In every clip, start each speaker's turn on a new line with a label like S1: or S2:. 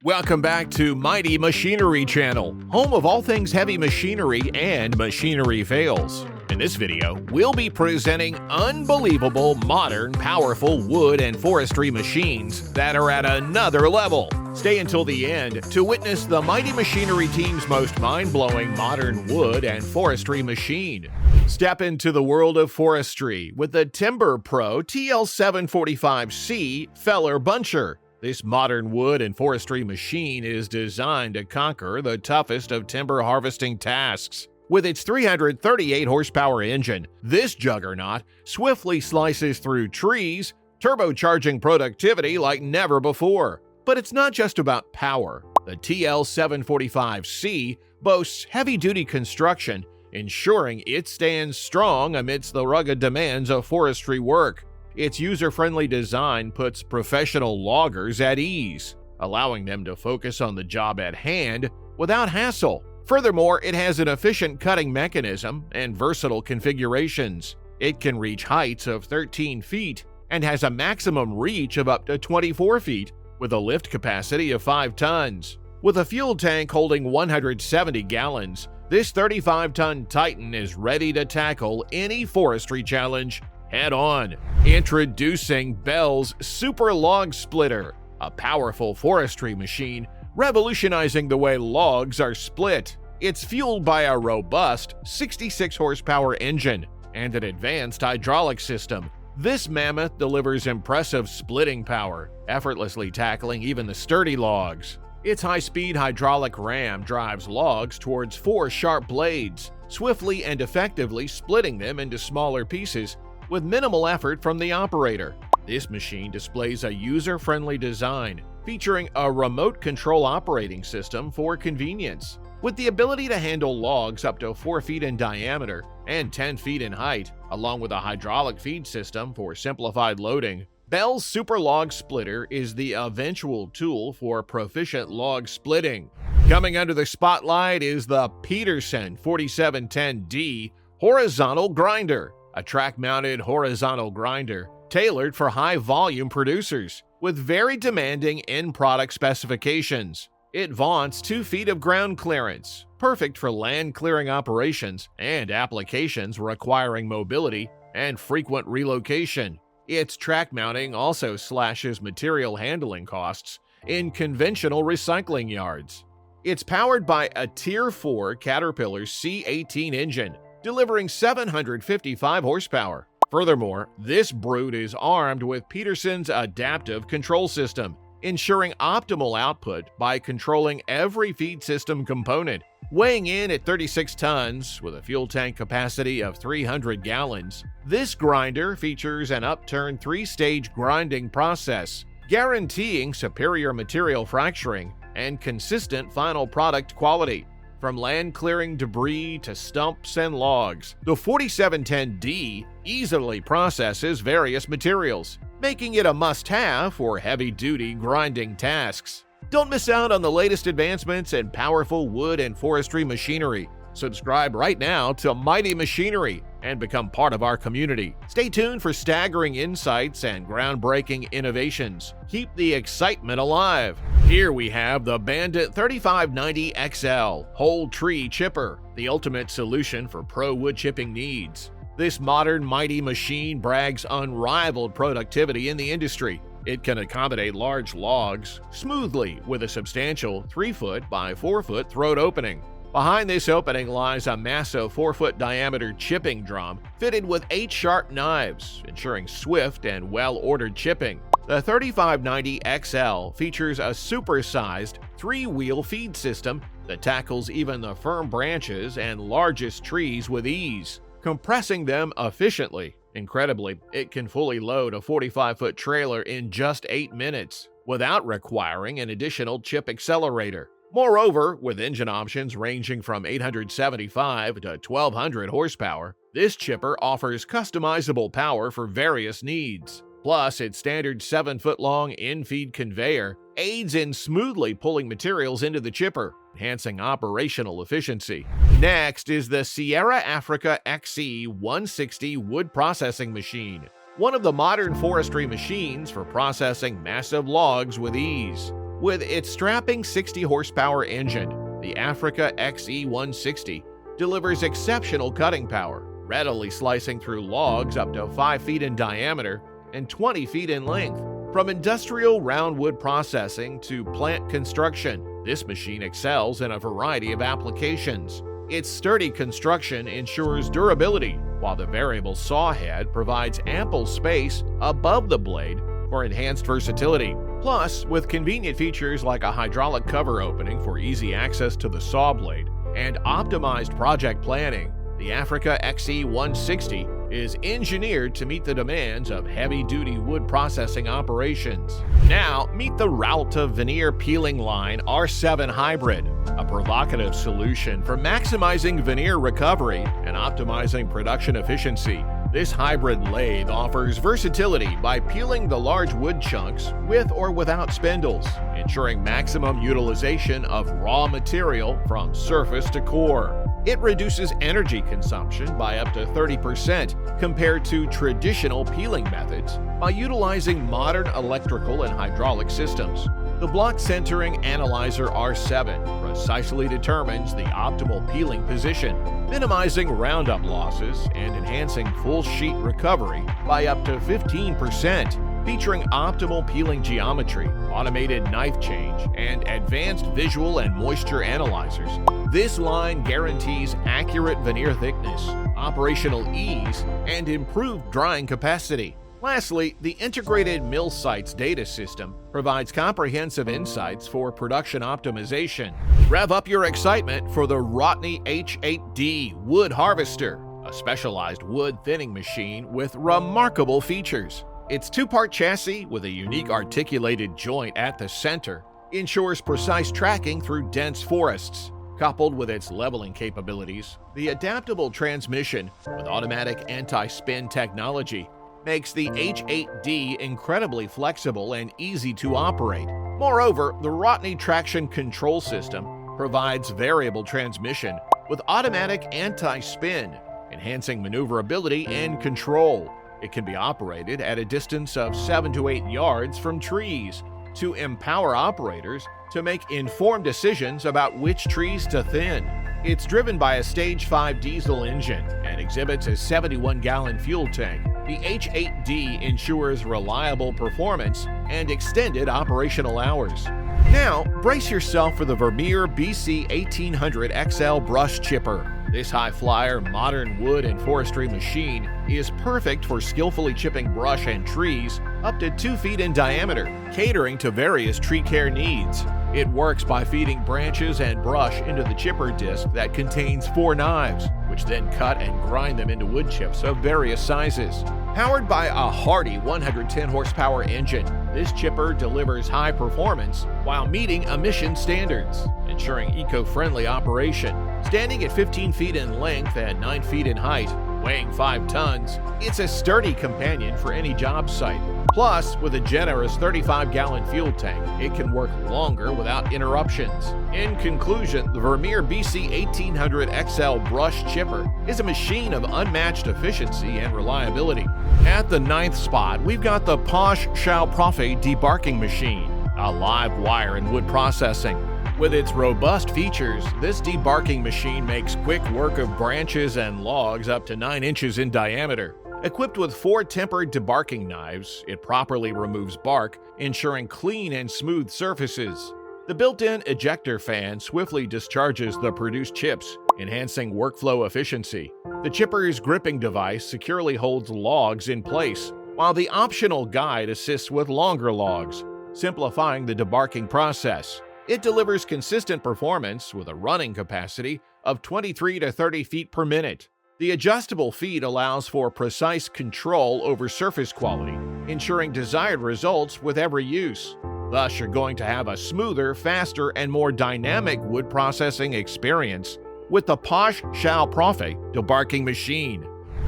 S1: Welcome back to Mighty Machinery Channel, home of all things heavy machinery and machinery fails. In this video, we'll be presenting unbelievable, modern, powerful wood and forestry machines that are at another level. Stay until the end to witness the Mighty Machinery team's most mind-blowing modern wood and forestry machine. Step into the world of forestry with the Timber Pro TL745C Feller Buncher. This modern wood and forestry machine is designed to conquer the toughest of timber harvesting tasks. With its 338 horsepower engine, this juggernaut swiftly slices through trees, turbocharging productivity like never before. But it's not just about power. The TL745C boasts heavy-duty construction, ensuring it stands strong amidst the rugged demands of forestry work. Its user-friendly design puts professional loggers at ease, allowing them to focus on the job at hand without hassle. Furthermore, it has an efficient cutting mechanism and versatile configurations. It can reach heights of 13 feet and has a maximum reach of up to 24 feet with a lift capacity of 5 tons. With a fuel tank holding 170 gallons, this 35-ton Titan is ready to tackle any forestry challenge head-on. Introducing Bell's Super Log Splitter, a powerful forestry machine revolutionizing the way logs are split. It's fueled by a robust 66 horsepower engine and an advanced hydraulic system. This mammoth delivers impressive splitting power, effortlessly tackling even the sturdy logs. Its high-speed hydraulic ram drives logs towards 4 sharp blades, swiftly and effectively splitting them into smaller pieces with minimal effort from the operator. This machine displays a user-friendly design, featuring a remote control operating system for convenience. With the ability to handle logs up to 4 feet in diameter and 10 feet in height, along with a hydraulic feed system for simplified loading, Bell's Super Log Splitter is the eventual tool for proficient log splitting. Coming under the spotlight is the Peterson 4710D Horizontal Grinder, a track-mounted horizontal grinder tailored for high-volume producers with very demanding end-product specifications. It vaunts 2 feet of ground clearance, perfect for land-clearing operations and applications requiring mobility and frequent relocation. Its track mounting also slashes material handling costs in conventional recycling yards. It's powered by a Tier 4 Caterpillar C18 engine, delivering 755 horsepower. Furthermore, this brute is armed with Peterson's adaptive control system, ensuring optimal output by controlling every feed system component. Weighing in at 36 tons with a fuel tank capacity of 300 gallons, this grinder features an upturned 3-stage grinding process, guaranteeing superior material fracturing and consistent final product quality. From land-clearing debris to stumps and logs, the 4710D easily processes various materials, making it a must-have for heavy-duty grinding tasks. Don't miss out on the latest advancements in powerful wood and forestry machinery. Subscribe right now to Mighty Machinery and become part of our community. Stay tuned for staggering insights and groundbreaking innovations. Keep the excitement alive. Here we have the Bandit 3590XL Whole Tree Chipper, the ultimate solution for pro wood chipping needs. This modern mighty machine brags unrivaled productivity in the industry. It can accommodate large logs smoothly with a substantial 3-foot by 4-foot throat opening. Behind this opening lies a massive 4-foot diameter chipping drum fitted with 8 sharp knives, ensuring swift and well-ordered chipping. The 3590XL features a super-sized 3-wheel feed system that tackles even the firm branches and largest trees with ease, compressing them efficiently. Incredibly, it can fully load a 45-foot trailer in just 8 minutes without requiring an additional chip accelerator. Moreover, with engine options ranging from 875 to 1200 horsepower, this chipper offers customizable power for various needs. Plus, its standard 7-foot-long in-feed conveyor aids in smoothly pulling materials into the chipper, enhancing operational efficiency. Next is the Sierra Africa XE160 wood processing machine, one of the modern forestry machines for processing massive logs with ease. With its strapping 60 horsepower engine, the Africa XE160 delivers exceptional cutting power, readily slicing through logs up to 5 feet in diameter and 20 feet in length. From industrial round wood processing to plant construction, this machine excels in a variety of applications. Its sturdy construction ensures durability, while the variable saw head provides ample space above the blade for enhanced versatility. Plus, with convenient features like a hydraulic cover opening for easy access to the saw blade and optimized project planning, the Africa XE160 is engineered to meet the demands of heavy-duty wood processing operations. Now, meet the Ralta Veneer Peeling Line R7 Hybrid, a provocative solution for maximizing veneer recovery and optimizing production efficiency. This hybrid lathe offers versatility by peeling the large wood chunks with or without spindles, ensuring maximum utilization of raw material from surface to core. It reduces energy consumption by up to 30% compared to traditional peeling methods by utilizing modern electrical and hydraulic systems. The block centering analyzer R7 precisely determines the optimal peeling position, minimizing roundup losses and enhancing full sheet recovery by up to 15%. Featuring optimal peeling geometry, automated knife change, and advanced visual and moisture analyzers, this line guarantees accurate veneer thickness, operational ease, and improved drying capacity. Lastly, the integrated mill sites data system provides comprehensive insights for production optimization. Rev up your excitement for the Rodney H8D Wood Harvester, a specialized wood thinning machine with remarkable features. Its two-part chassis with a unique articulated joint at the center ensures precise tracking through dense forests. Coupled with its leveling capabilities, the adaptable transmission with automatic anti-spin technology makes the H8D incredibly flexible and easy to operate. Moreover, the Rodney traction control system provides variable transmission with automatic anti-spin, enhancing maneuverability and control. It can be operated at a distance of 7 to 8 yards from trees to empower operators to make informed decisions about which trees to thin. It's driven by a Stage 5 diesel engine and exhibits a 71-gallon fuel tank. The H8D ensures reliable performance and extended operational hours. Now, brace yourself for the Vermier BC 1800 XL brush chipper. This high-flyer, modern wood and forestry machine is perfect for skillfully chipping brush and trees up to 2 feet in diameter, catering to various tree care needs. It works by feeding branches and brush into the chipper disc that contains 4 knives, which then cut and grind them into wood chips of various sizes. Powered by a hardy 110 horsepower engine, this chipper delivers high performance while meeting emission standards, ensuring eco-friendly operation. Standing at 15 feet in length and 9 feet in height, weighing 5 tons, it's a sturdy companion for any job site. Plus, with a generous 35-gallon fuel tank, it can work longer without interruptions. In conclusion, the Vermier BC 1800 XL brush chipper is a machine of unmatched efficiency and reliability. At the 9th spot, we've got the Posh SHAPR debarking machine, a live wire and wood processing. With its robust features, this debarking machine makes quick work of branches and logs up to 9 inches in diameter. Equipped with 4 tempered debarking knives, it properly removes bark, ensuring clean and smooth surfaces. The built-in ejector fan swiftly discharges the produced chips, enhancing workflow efficiency. The chipper's gripping device securely holds logs in place, while the optional guide assists with longer logs, simplifying the debarking process. It delivers consistent performance with a running capacity of 23 to 30 feet per minute. The adjustable feed allows for precise control over surface quality, ensuring desired results with every use. Thus, you're going to have a smoother, faster, and more dynamic wood processing experience with the Posh SHAPR debarking machine.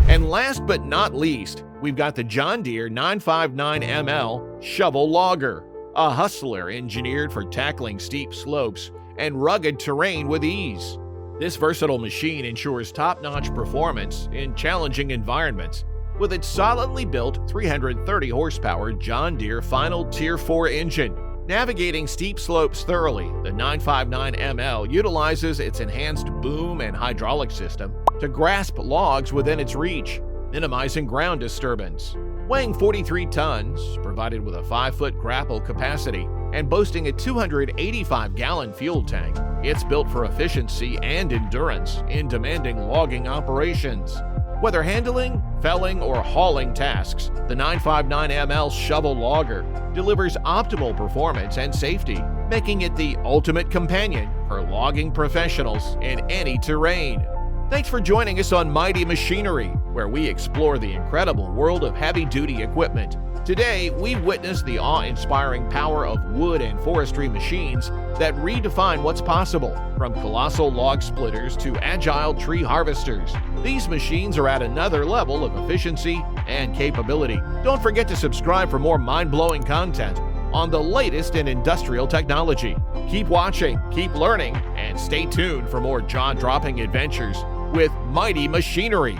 S1: And last but not least, we've got the John Deere 959ML shovel logger, a hustler engineered for tackling steep slopes and rugged terrain with ease. This versatile machine ensures top-notch performance in challenging environments with its solidly built 330 horsepower John Deere Final Tier 4 engine. Navigating steep slopes thoroughly, the 959ML utilizes its enhanced boom and hydraulic system to grasp logs within its reach, minimizing ground disturbance. Weighing 43 tons, provided with a 5-foot grapple capacity, and boasting a 285-gallon fuel tank, it's built for efficiency and endurance in demanding logging operations. Whether handling, felling, or hauling tasks, the 959ML shovel logger delivers optimal performance and safety, making it the ultimate companion for logging professionals in any terrain. Thanks for joining us on Mighty Machinery, where we explore the incredible world of heavy-duty equipment. Today, we witness the awe-inspiring power of wood and forestry machines that redefine what's possible, from colossal log splitters to agile tree harvesters. These machines are at another level of efficiency and capability. Don't forget to subscribe for more mind-blowing content on the latest in industrial technology. Keep watching, keep learning, and stay tuned for more jaw-dropping adventures with Mighty Machinery.